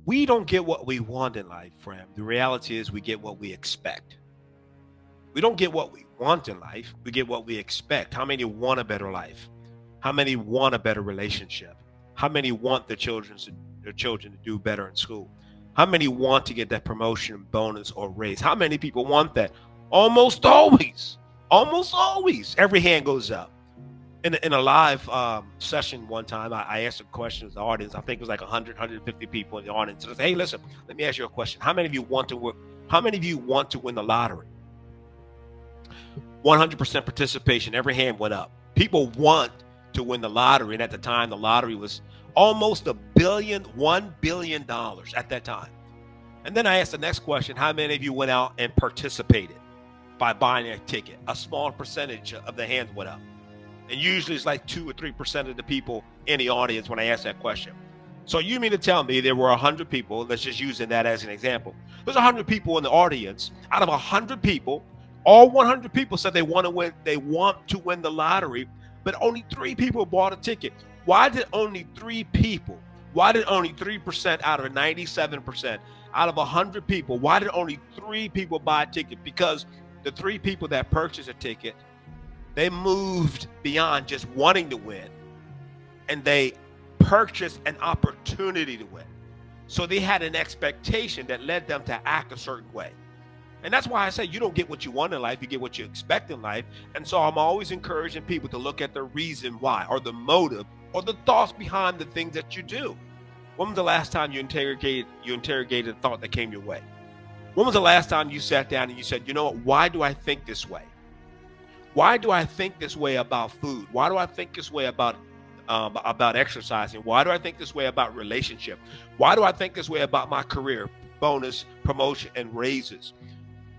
We don't get what we want in life, friend. The reality is we get what we expect. We don't get what we want in life. We get what we expect. How many want a better life? How many want a better relationship? How many want their children to do better in school? How many want to get that promotion, bonus, or raise? How many people want that? Almost always. Almost always. Every hand goes up. In a live session one time, I asked a question to the audience. I think it was like 100, 150 people in the audience. And I said, hey, listen, let me ask you a question. How many of you want to work? How many of you want to win the lottery? 100% participation. Every hand went up. People want to win the lottery. And at the time, the lottery was almost $1 billion at that time. And then I asked the next question. How many of you went out and participated by buying a ticket? A small percentage of the hands went up. And usually it's like 2 or 3% of the people in the audience when I ask that question. So you mean to tell me there were 100 people, let's just use that as an example. There's 100 people in the audience. Out of 100 people, all 100 people said they want to win the lottery, but only 3 people bought a ticket. Why did only 3 people? Why did only 3% out of 97%, out of 100 people, why did only 3 people buy a ticket? Because the 3 people that purchased a ticket, they moved beyond just wanting to win, and they purchased an opportunity to win. So they had an expectation that led them to act a certain way. And that's why I say you don't get what you want in life, you get what you expect in life. And so I'm always encouraging people to look at the reason why, or the motive, or the thoughts behind the things that you do. When was the last time you interrogated a thought that came your way? When was the last time you sat down and you said, you know what, why do I think this way? Why do I think this way about food? Why do I think this way about exercising? Why do I think this way about relationship? Why do I think this way about my career, bonus, promotion, and raises?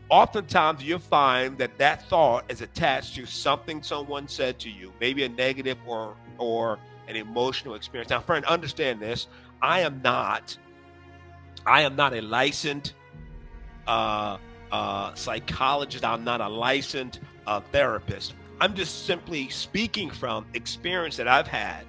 Oftentimes you'll find that thought is attached to something someone said to you, maybe a negative or an emotional experience. Now, friend, understand this. I am not a licensed psychologist. I'm not a licensed therapist. I'm just simply speaking from experience that I've had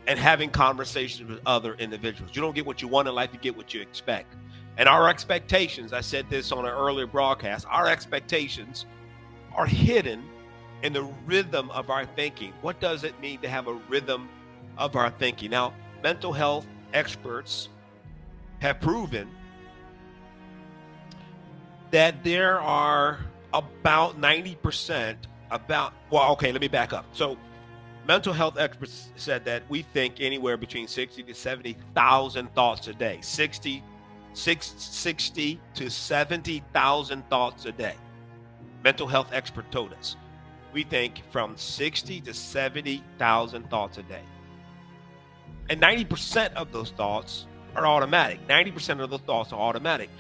and having conversations with other individuals. You don't get what you want in life, you get what you expect. And our expectations, I said this on an earlier broadcast, our expectations are hidden in the rhythm of our thinking. What does it mean to have a rhythm of our thinking? Now, mental health experts have proven that there are about 90%, let me back up. So mental health experts said that we think anywhere between 60 to 70,000 thoughts a day. 60 to 70,000 thoughts a day. Mental health expert told us. We think from 60 to 70,000 thoughts a day. And 90% of those thoughts are automatic. 90% of those thoughts are automatic.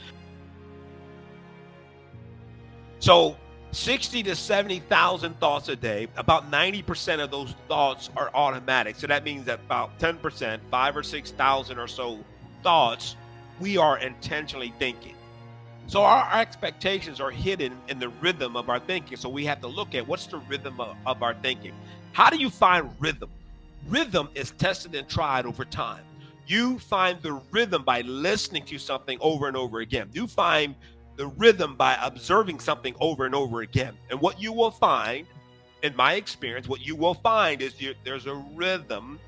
So 60 to 70,000 thoughts a day, about 90% of those thoughts are automatic. So that means that about 10%, 5 or 6,000 or so thoughts, we are intentionally thinking. So our expectations are hidden in the rhythm of our thinking. So we have to look at what's the rhythm of our thinking. How do you find rhythm? Rhythm is tested and tried over time. You find the rhythm by listening to something over and over again. You find the rhythm by observing something over and over again. And what you will find, in my experience, what you will find is there's a rhythm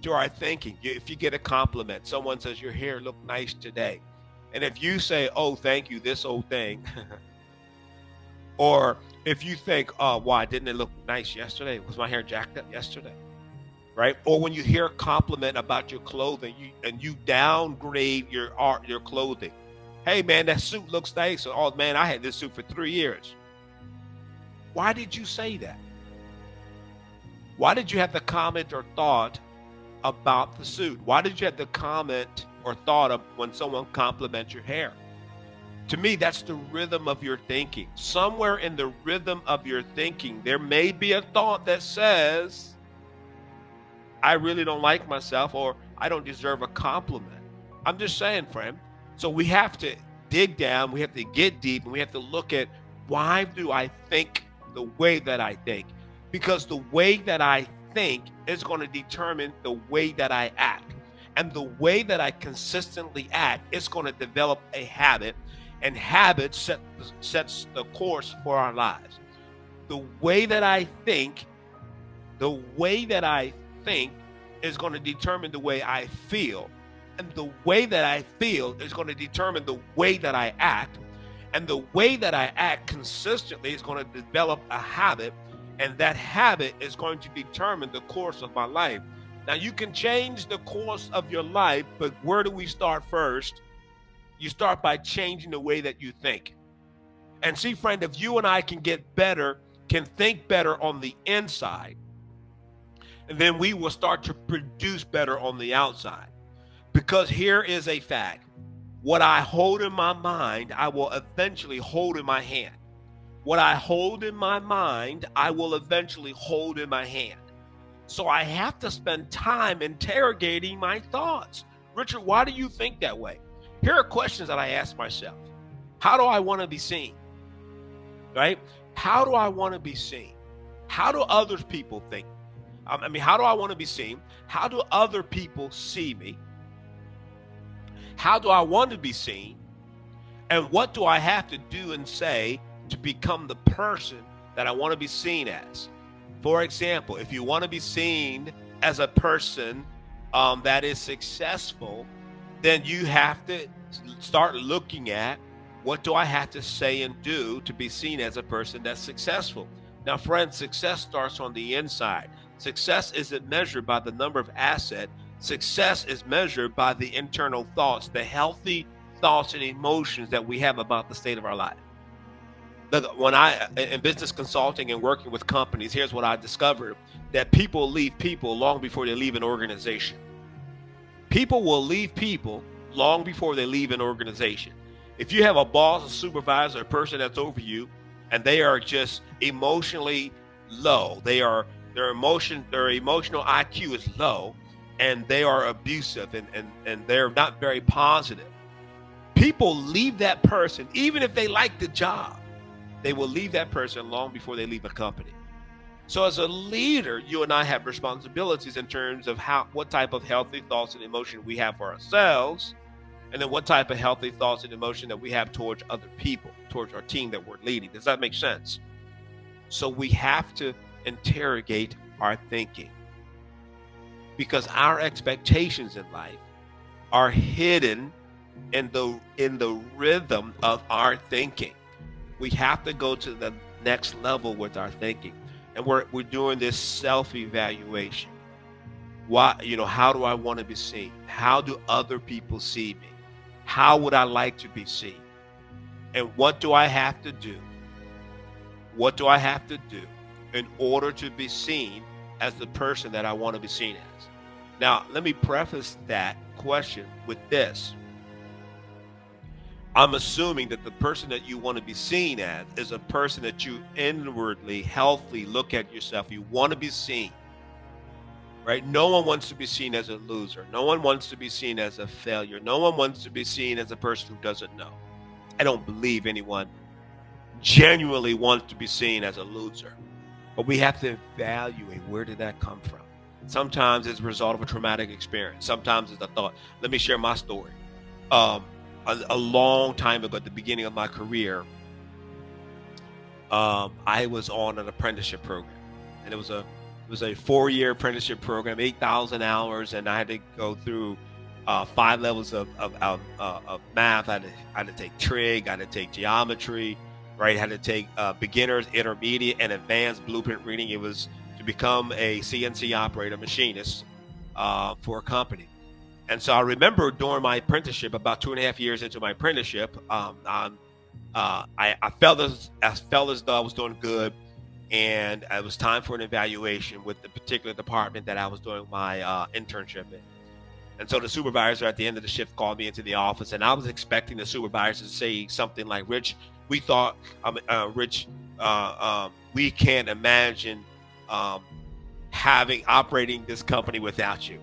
to our thinking. If you get a compliment, someone says your hair looked nice today. And if you say, oh, thank you, this old thing. Or if you think, oh, why didn't it look nice yesterday? Was my hair jacked up yesterday? Right? Or when you hear a compliment about your clothing, you downgrade your clothing. Hey, man, that suit looks nice. Oh, man, I had this suit for 3 years. Why did you say that? Why did you have the comment or thought about the suit? Why did you have the comment or thought of when someone compliments your hair? To me, that's the rhythm of your thinking. Somewhere in the rhythm of your thinking, there may be a thought that says, I really don't like myself, or I don't deserve a compliment. I'm just saying, friend. So we have to dig down, we have to get deep, and we have to look at, why do I think the way that I think? Because the way that I think is going to determine the way that I act. And the way that I consistently act is going to develop a habit, and habit sets the course for our lives. The way that I think, the way that I think is going to determine the way I feel. And the way that I feel is going to determine the way that I act. And the way that I act consistently is going to develop a habit. And that habit is going to determine the course of my life. Now, you can change the course of your life, but where do we start first? You start by changing the way that you think. And see, friend, if you and I can get better, can think better on the inside, and then we will start to produce better on the outside. Because here is a fact. What I hold in my mind, I will eventually hold in my hand. What I hold in my mind, I will eventually hold in my hand. So I have to spend time interrogating my thoughts. Richard, why do you think that way? Here are questions that I ask myself. How do I want to be seen? Right? How do I want to be seen? How do other people think? How do I want to be seen? How do other people see me? How do I want to be seen? And what do I have to do and say to become the person that I want to be seen as? For example, if you want to be seen as a person that is successful, then you have to start looking at, what do I have to say and do to be seen as a person that's successful? Now, friends, success starts on the inside. Success isn't measured by the number of assets. Success is measured by the internal thoughts, the healthy thoughts and emotions that we have about the state of our life. When in business consulting and working with companies, here's what I discovered, that people leave people long before they leave an organization. People will leave people long before they leave an organization. If you have a boss, a supervisor, a person that's over you, and they are just emotionally low, their emotional IQ is low, and they are abusive and they're not very positive, people leave that person. Even if they like the job, they will leave that person long before they leave a company. So as a leader, you and I have responsibilities in terms of what type of healthy thoughts and emotion we have for ourselves, and then what type of healthy thoughts and emotion that we have towards other people, towards our team that we're leading. Does that make sense? So we have to interrogate our thinking, because our expectations in life are hidden in the rhythm of our thinking. We have to go to the next level with our thinking, and we're doing this self-evaluation. Why, how do I want to be seen? How do other people see me? How would I like to be seen? And what do I have to do? What do I have to do in order to be seen as the person that I want to be seen as? Now, let me preface that question with this. I'm assuming that the person that you want to be seen as is a person that you inwardly, healthy look at yourself. You want to be seen, right? No one wants to be seen as a loser. No one wants to be seen as a failure. No one wants to be seen as a person who doesn't know. I don't believe anyone genuinely wants to be seen as a loser. But we have to evaluate, where did that come from? Sometimes it's a result of a traumatic experience. Sometimes it's a thought. Let me share my story. A long time ago, at the beginning of my career, I was on an apprenticeship program, and it was a 4-year apprenticeship program, 8,000 hours, and I had to go through 5 levels of math. I had to take trig, I had to take geometry, right? I had to take beginners, intermediate, and advanced blueprint reading. It was to become a CNC operator, machinist for a company. And so I remember during my apprenticeship, about 2.5 years into my apprenticeship, I felt as though I was doing good, and it was time for an evaluation with the particular department that I was doing my internship in. And so the supervisor at the end of the shift called me into the office, and I was expecting the supervisor to say something like, "Rich, we thought, we can't imagine operating this company without you."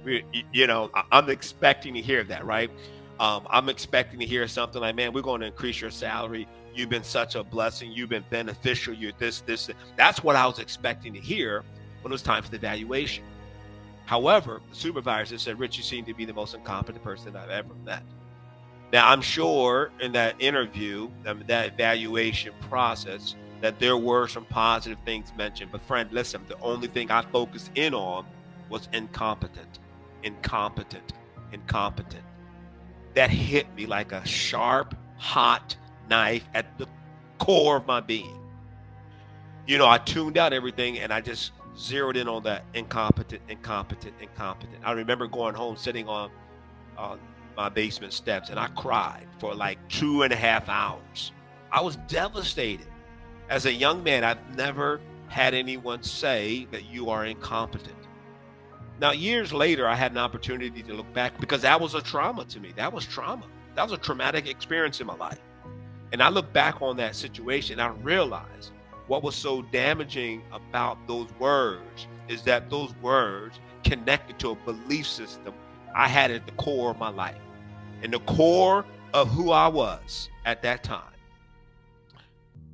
I'm expecting to hear that, right? I'm expecting to hear something like, "Man, we're going to increase your salary. You've been such a blessing. You've been beneficial. You're this." That's what I was expecting to hear when it was time for the evaluation. However, the supervisor said, Rich, you seem to be the most incompetent person I've ever met. Now, I'm sure in that interview, that evaluation process, that there were some positive things mentioned. But friend, listen, the only thing I focused in on was incompetent, incompetent, incompetent. That hit me like a sharp, hot knife at the core of my being. I tuned out everything and I just zeroed in on that incompetent, incompetent, incompetent. I remember going home, sitting on my basement steps, and I cried for like 2.5 hours. I was devastated. As a young man, I've never had anyone say that you are incompetent. Now, years later, I had an opportunity to look back because that was a trauma to me. That was trauma. That was a traumatic experience in my life. And I look back on that situation and I realized what was so damaging about those words is that those words connected to a belief system I had at the core of my life. In the core of who I was at that time,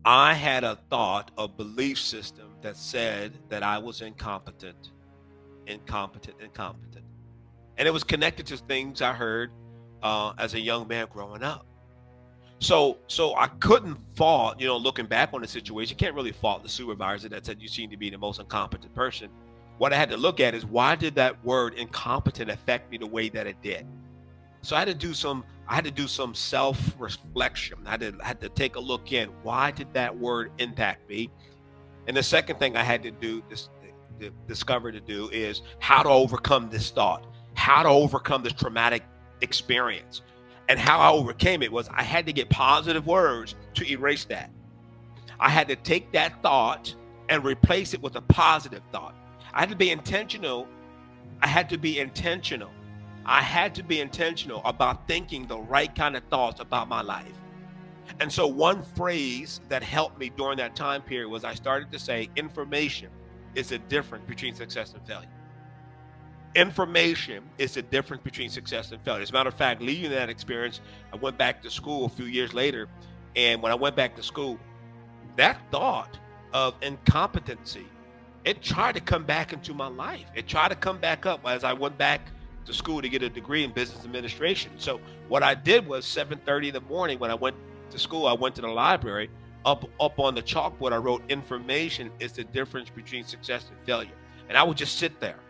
I had a thought, a belief system that said that I was incompetent, incompetent, incompetent. And it was connected to things I heard as a young man growing up. So I couldn't fault, looking back on the situation, can't really fault the supervisor that said you seem to be the most incompetent person. What I had to look at is, why did that word incompetent affect me the way that it did? So I had to do some self-reflection. I had to take a look in. Why did that word impact me? And the second thing I had to do, discover to do, is how to overcome this thought, how to overcome this traumatic experience. And how I overcame it was I had to get positive words to erase that. I had to take that thought and replace it with a positive thought. I had to be intentional. I had to be intentional about thinking the right kind of thoughts about my life. And so one phrase that helped me during that time period was I started to say, information is the difference between success and failure. Information is the difference between success and failure. As a matter of fact, leaving that experience, I went back to school a few years later. And when I went back to school, that thought of incompetency, it tried to come back into my life. It tried to come back up as I went back to school to get a degree in business administration. So what I did was 7:30 in the morning when I went to school, I went to the library. Up on the chalkboard, I wrote, information is the difference between success and failure. And I would just sit there.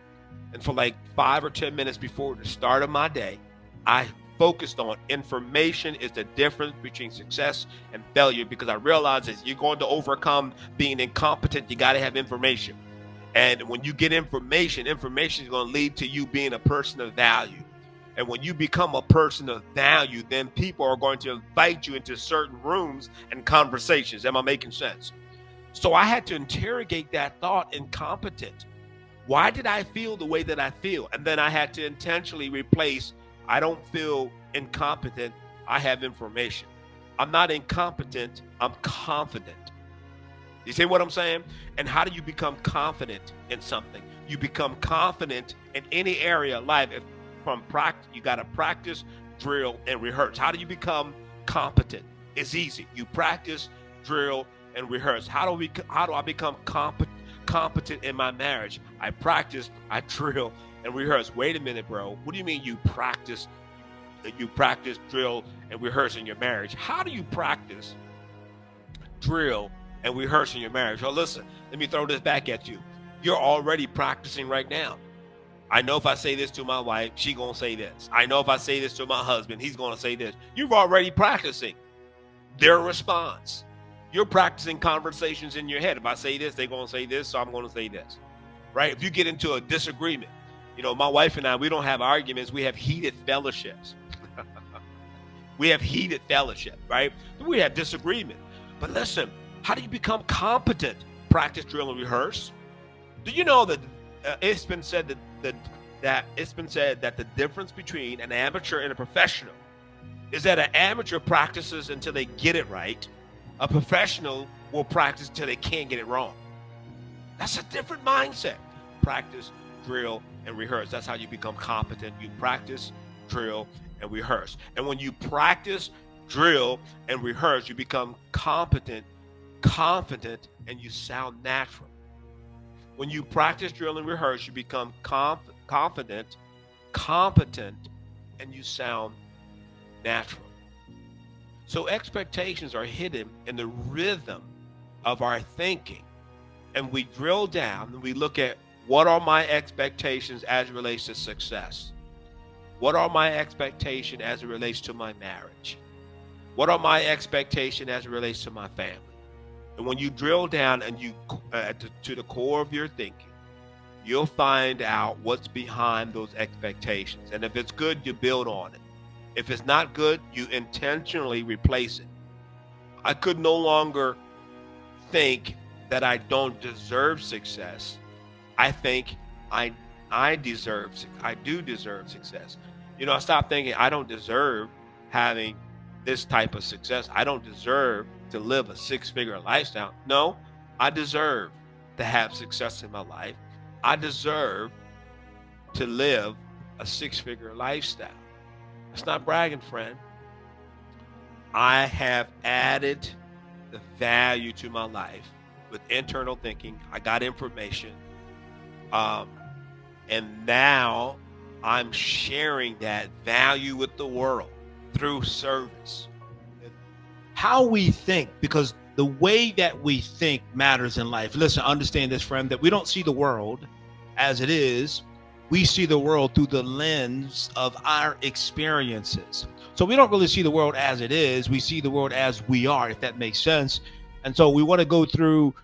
And for like 5 or 10 minutes before the start of my day, I focused on information is the difference between success and failure, because I realized that you're going to overcome being incompetent. You got to have information. And when you get information is going to lead to you being a person of value. And when you become a person of value, then people are going to invite you into certain rooms and conversations. Am I making sense? So I had to interrogate that thought, incompetent. Why did I feel the way that I feel? And then I had to intentionally replace, I don't feel incompetent, I have information. I'm not incompetent, I'm confident. You see what I'm saying? And how do you become confident in something? You become confident in any area of life. From practice, you got to practice, drill, and rehearse. How do you become competent? It's easy. You practice, drill, and rehearse. How do I become competent in my marriage? I practice, I drill, and rehearse. Wait a minute, bro. What do you mean you practice, drill, and rehearse in your marriage? How do you practice, drill, and rehearse in your marriage? Well, listen, let me throw this back at you. You're already practicing right now. I know if I say this to my wife, she's going to say this. I know if I say this to my husband, he's going to say this. You're already practicing their response. You're practicing conversations in your head. If I say this, they're going to say this, so I'm going to say this, right? If you get into a disagreement, my wife and I, we don't have arguments. We have heated fellowships. We have heated fellowship, right? We have disagreement. But listen, how do you become competent? Practice, drill, and rehearse. Do you know that it's been said that the difference between an amateur and a professional is that an amateur practices until they get it right. A professional will practice until they can't get it wrong. That's a different mindset. Practice, drill, and rehearse. That's how you become competent. You practice, drill, and rehearse. And when you practice, drill, and rehearse, you become competent, confident, and you sound natural. When you practice, drill, and rehearse, you become confident, competent, and you sound natural. So expectations are hidden in the rhythm of our thinking. And we drill down and we look at, what are my expectations as it relates to success? What are my expectations as it relates to my marriage? What are my expectations as it relates to my family? And when you drill down and you to the core of your thinking, you'll find out what's behind those expectations. And if it's good, you build on it. If it's not good, you intentionally replace it. I could no longer think that I don't deserve success. I think I do deserve success. I stopped thinking I don't deserve having this type of success. I don't deserve to live a six-figure lifestyle. No, I deserve to have success in my life. I deserve to live a six-figure lifestyle. It's not bragging, friend. I have added the value to my life with internal thinking. I got information. And now I'm sharing that value with the world through service. How we think, because the way that we think matters in life. Listen, understand this, friend, that we don't see the world as it is. We see the world through the lens of our experiences. So we don't really see the world as it is. We see the world as we are, if that makes sense. And so we want to go through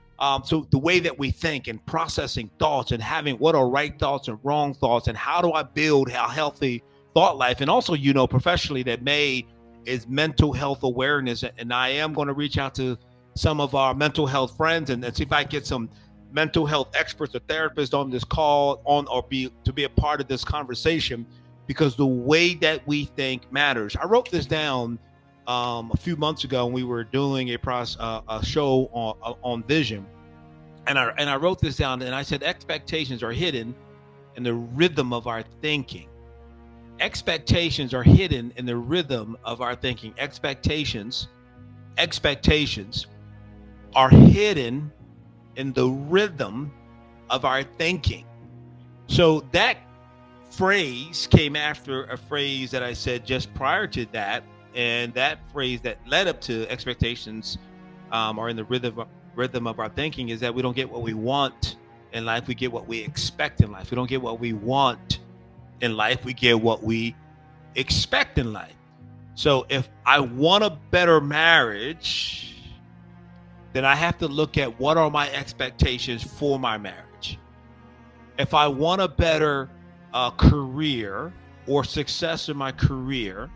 so the way that we think and processing thoughts and having what are right thoughts and wrong thoughts, and how do I build a healthy thought life. And also, professionally, that May is mental health awareness. And I am going to reach out to some of our mental health friends and see if I get some mental health experts or therapists on this call to be a part of this conversation, because the way that we think matters. I wrote this down a few months ago when we were doing a show on vision, and I wrote this down, and I said expectations are hidden in the rhythm of our thinking. Expectations are hidden in the rhythm of our thinking. Expectations are hidden in the rhythm of our thinking. So that phrase came after a phrase that I said just prior to that, and that phrase that led up to expectations are in the rhythm of our thinking, is that we don't get what we want in life, we get what we expect in life. We don't get what we want in life, we get what we expect in life. So if I want a better marriage, then I have to look at what are my expectations for my marriage. If I want a better career or success in my career,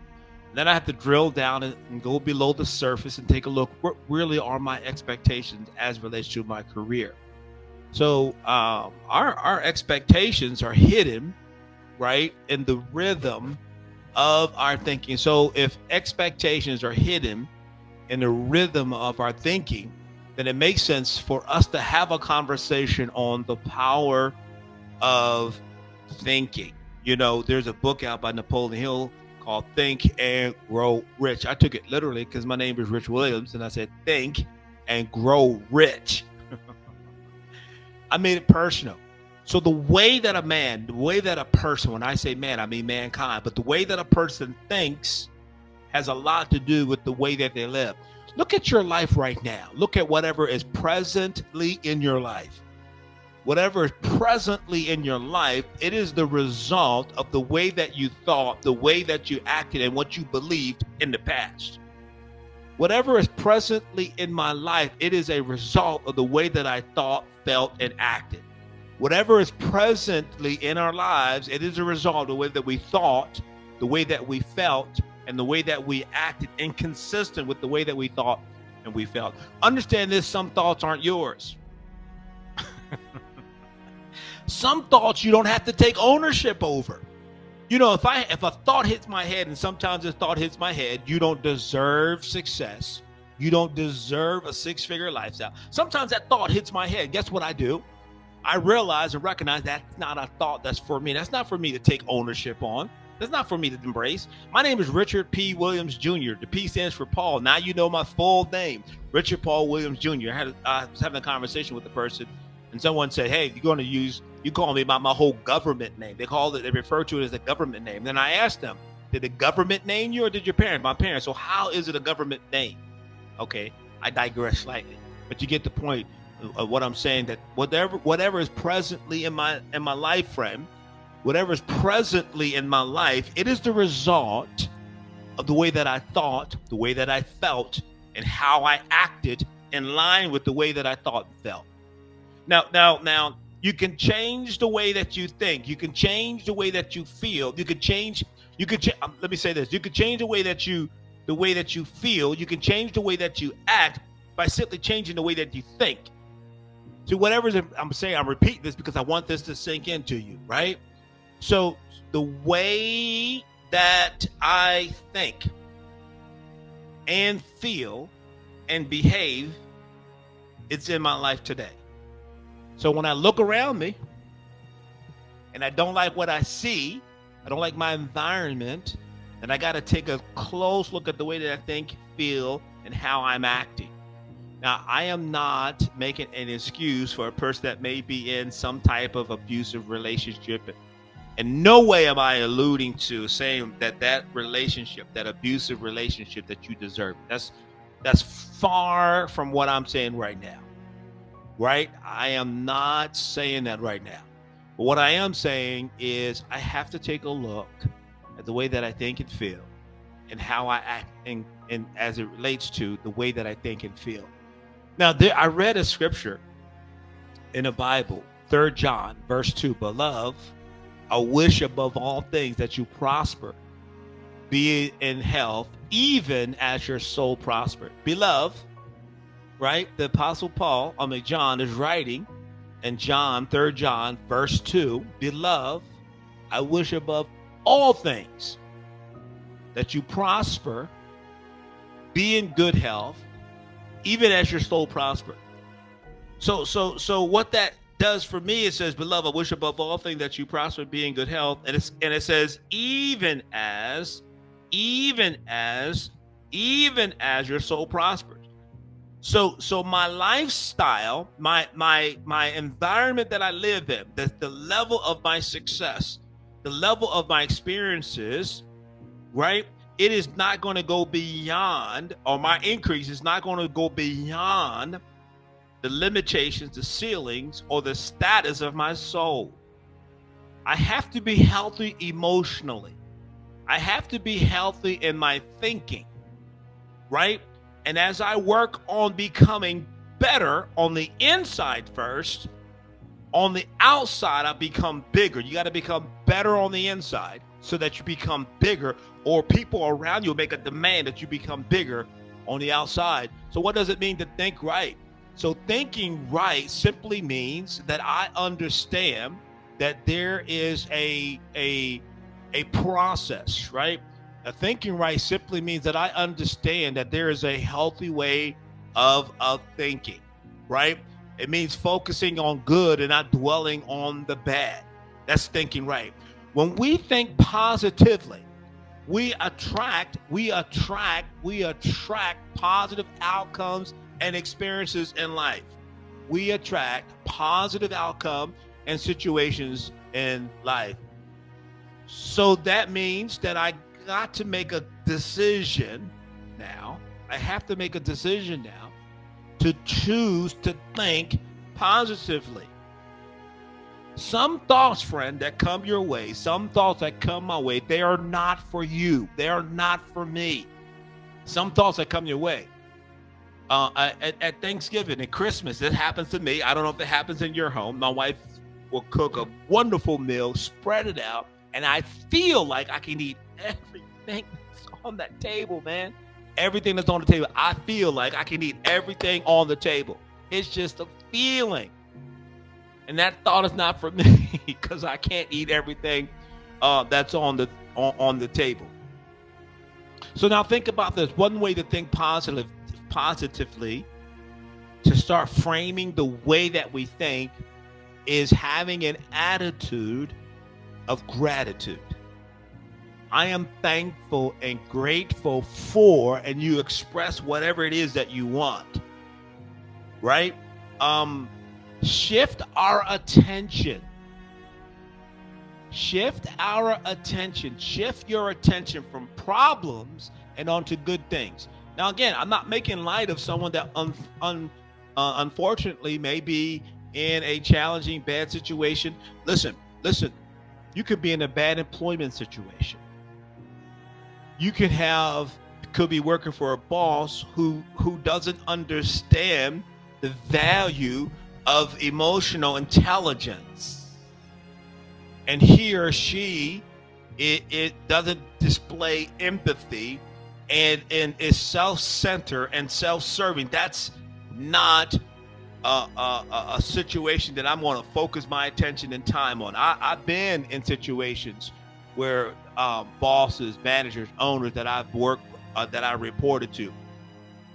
then I have to drill down and go below the surface and take a look, what really are my expectations as relates to my career. So our expectations are hidden, right, in the rhythm of our thinking. So if expectations are hidden in the rhythm of our thinking, then it makes sense for us to have a conversation on the power of thinking. There's a book out by Napoleon Hill called Think and Grow Rich. I took it literally because my name is Rich Williams, and I said think and grow rich. I made it personal. So the way that a person, when I say man, I mean mankind, but the way that a person thinks has a lot to do with the way that they live. Look at your life right now. Look at whatever is presently in your life. Whatever is presently in your life, it is the result of the way that you thought, the way that you acted, and what you believed in the past. Whatever is presently in my life, it is a result of the way that I thought, felt, and acted. Whatever is presently in our lives, it is a result of the way that we thought, the way that we felt, and the way that we acted, inconsistent with the way that we thought and we felt. Understand this, some thoughts aren't yours. Some thoughts you don't have to take ownership over. If a thought hits my head, and sometimes this thought hits my head, you don't deserve success. You don't deserve a six-figure lifestyle. Sometimes that thought hits my head. Guess what I do? I realize and recognize that's not a thought that's for me. That's not for me to take ownership on. That's not for me to embrace. My name is Richard P. Williams Jr. The P stands for Paul. Now you know my full name, Richard Paul Williams Jr. I was having a conversation with a person, and someone said, hey, you're going to use You call me by my whole government name. They refer to it as a government name. Then I asked them, did the government name you or did your parents? My parents. So how is it a government name? Okay, I digress slightly, but you get the point of what I'm saying, that whatever is presently in my life, friend, whatever is presently in my life, it is the result of the way that I thought, the way that I felt, and how I acted in line with the way that I thought and felt. Now, you can change the way that you think. You can change the way that you feel. Let me say this. You can change the way that you feel. You can change the way that you act by simply changing the way that you think. So I'm saying, I'm repeating this because I want this to sink into you, right? So the way that I think and feel and behave, it's in my life today. So when I look around me and I don't like what I see, I don't like my environment, then I got to take a close look at the way that I think, feel, and how I'm acting. Now, I am not making an excuse for a person that may be in some type of abusive relationship. In no way am I alluding to saying that relationship, that abusive relationship, that you deserve. That's far from what I'm saying right now. Right? I am not saying that right now. But what I am saying is I have to take a look at the way that I think and feel and how I act and as it relates to the way that I think and feel. Now, I read a scripture in the Bible, 3 John, verse 2. Beloved, I wish above all things that you prosper, be in health, even as your soul prosper. Beloved, right? The Apostle John is writing in 3 John, verse 2. Beloved, I wish above all things that you prosper, be in good health, even as your soul prosper. So what that does for me, it says, beloved, I wish above all things that you prosper, be in good health. And it says, even as your soul prospers. So my lifestyle, my environment that I live in, the level of my success, the level of my experiences, right? It is not going to go beyond, or my increase is not going to go beyond the limitations, the ceilings, or the status of my soul. I have to be healthy emotionally. I have to be healthy in my thinking, right? And as I work on becoming better on the inside first, on the outside, I become bigger. You got to become better on the inside so that you become bigger, or people around you make a demand that you become bigger on the outside. So what does it mean to think right? So thinking right simply means that I understand that there is a process, right? Thinking right simply means that I understand that there is a healthy way of thinking, right? It means focusing on good and not dwelling on the bad. That's thinking right. When we think positively, we attract positive outcomes and experiences in life. We attract positive outcome and situations in life. So that means that I got to make a decision now. I have to make a decision now to choose to think positively. Some thoughts, friend, that come your way, some thoughts that come my way, they are not for you. They are not for me. Some thoughts that come your way. At Thanksgiving and Christmas, it happens to me. I don't know if it happens in your home. My wife will cook a wonderful meal, spread it out, and I feel like I can eat everything that's on that table, man. Everything that's on the table. I feel like I can eat everything on the table. It's just a feeling. And that thought is not for me because I can't eat everything that's on the table. So now think about this. One way to think positively, to start framing the way that we think, is having an attitude of gratitude. I am thankful and grateful for, and you express whatever it is that you want, right? Shift our attention Shift your attention from problems and onto good things. Now, again, I'm not making light of someone that unfortunately may be in a challenging, bad situation. Listen, you could be in a bad employment situation. You could be working for a boss who doesn't understand the value of emotional intelligence. And he or she, it doesn't display empathy and is self-centered and self-serving. That's not a situation that I'm going to focus my attention and time on. I've been in situations where bosses, managers, owners that I've worked that I reported to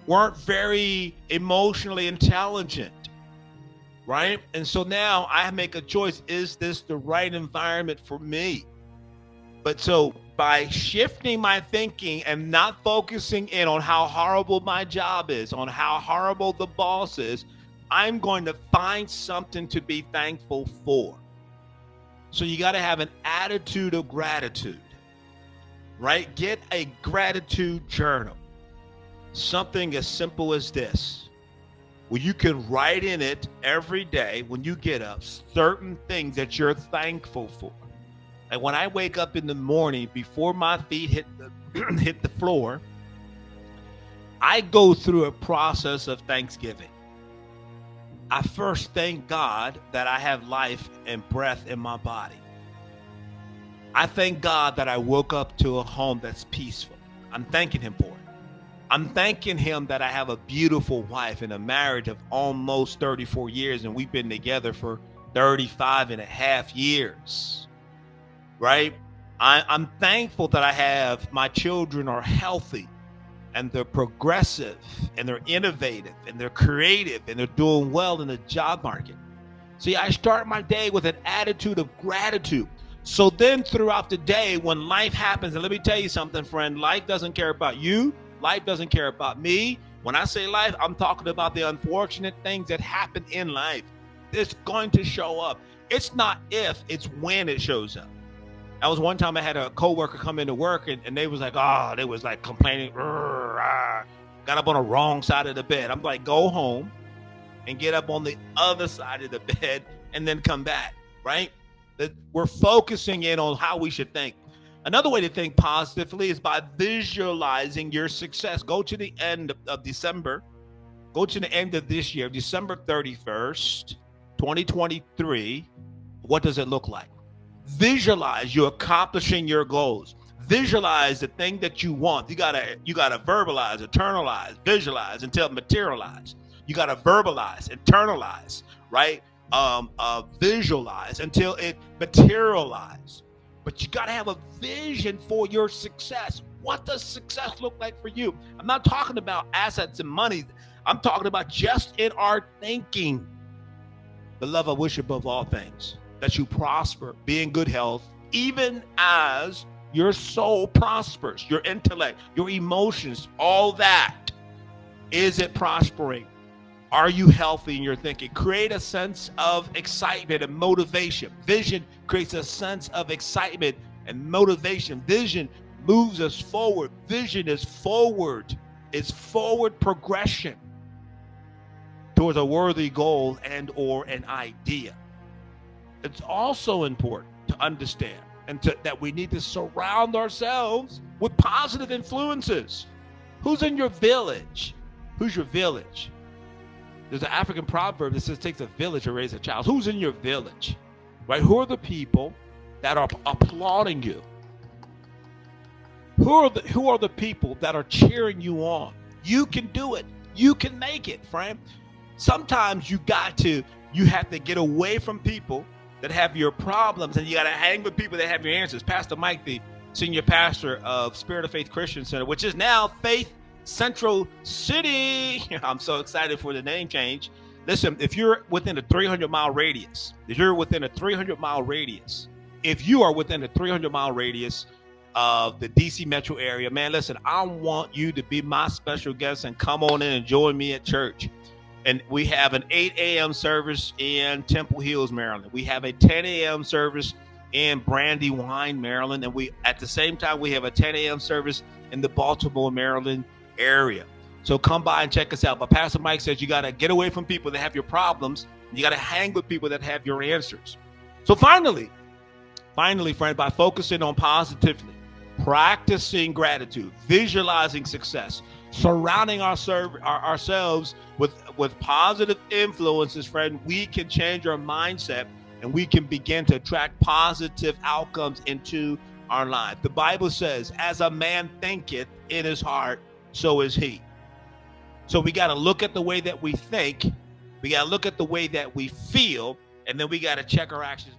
weren't very emotionally intelligent. Right? And so now I make a choice. Is this the right environment for me? But so by shifting my thinking and not focusing in on how horrible my job is, on how horrible the boss is, I'm going to find something to be thankful for. So you got to have an attitude of gratitude, right? Get a gratitude journal. Something as simple as this. Well, you can write in it every day when you get up certain things that you're thankful for. And when I wake up in the morning before my feet hit the floor, I go through a process of thanksgiving. I first thank God that I have life and breath in my body. I thank God that I woke up to a home that's peaceful. I'm thanking him for it. I'm thanking him that I have a beautiful wife and a marriage of almost 34 years, and we've been together for 35 and a half years, right? I'm thankful that I have, my children are healthy and they're progressive and they're innovative and they're creative and they're doing well in the job market. See, I start my day with an attitude of gratitude. So then throughout the day, when life happens, and let me tell you something, friend, life doesn't care about you. Life doesn't care about me. When I say life, I'm talking about the unfortunate things that happen in life. It's going to show up. It's not if, it's when it shows up. That was one time I had a coworker come into work and they was like, complaining, got up on the wrong side of the bed. I'm like, go home and get up on the other side of the bed and then come back, right? That we're focusing in on how we should think. Another way to think positively is by visualizing your success. Go to the end of December. Go to the end of this year, December 31st, 2023. What does it look like? Visualize you accomplishing your goals. Visualize the thing that you want. You gotta verbalize, internalize, visualize until it materialize. You gotta verbalize, internalize, right? Visualize until it materializes. But you got to have a vision for your success. What does success look like for you? I'm not talking about assets and money. I'm talking about just in our thinking. Beloved, I wish above all things that you prosper, be in good health, even as your soul prospers, your intellect, your emotions, all that. Is it prospering? Are you healthy in your thinking? Create a sense of excitement and motivation. Vision creates a sense of excitement and motivation. Vision moves us forward. Vision is forward. It's forward progression towards a worthy goal and or an idea. It's also important to understand that we need to surround ourselves with positive influences. Who's in your village? Who's your village? There's an African proverb that says it takes a village to raise a child. Who's in your village, right? Who are the people that are applauding you? Who are the people that are cheering you on? You can do it. You can make it, friend. Sometimes you have to get away from people that have your problems, and you got to hang with people that have your answers. Pastor Mike, the senior pastor of Spirit of Faith Christian Center, which is now Faith Central City. I'm so excited for the name change. Listen, if you're within a 300-mile radius, if you are within a 300-mile radius of the DC metro area, man, listen, I want you to be my special guest and come on in and join me at church. And we have an 8 a.m. service in Temple Hills, Maryland. We have a 10 a.m. service in Brandywine, Maryland. And we, at the same time, we have a 10 a.m. service in the Baltimore, Maryland area. So come by and check us out. But Pastor Mike says you got to get away from people that have your problems. You got to hang with people that have your answers. So finally, friend, by focusing on positively, practicing gratitude, visualizing success, surrounding ourselves with positive influences, friend, we can change our mindset and we can begin to attract positive outcomes into our life. The Bible says, as a man thinketh in his heart, so is he. So we got to look at the way that we think, we got to look at the way that we feel, and then we got to check our actions.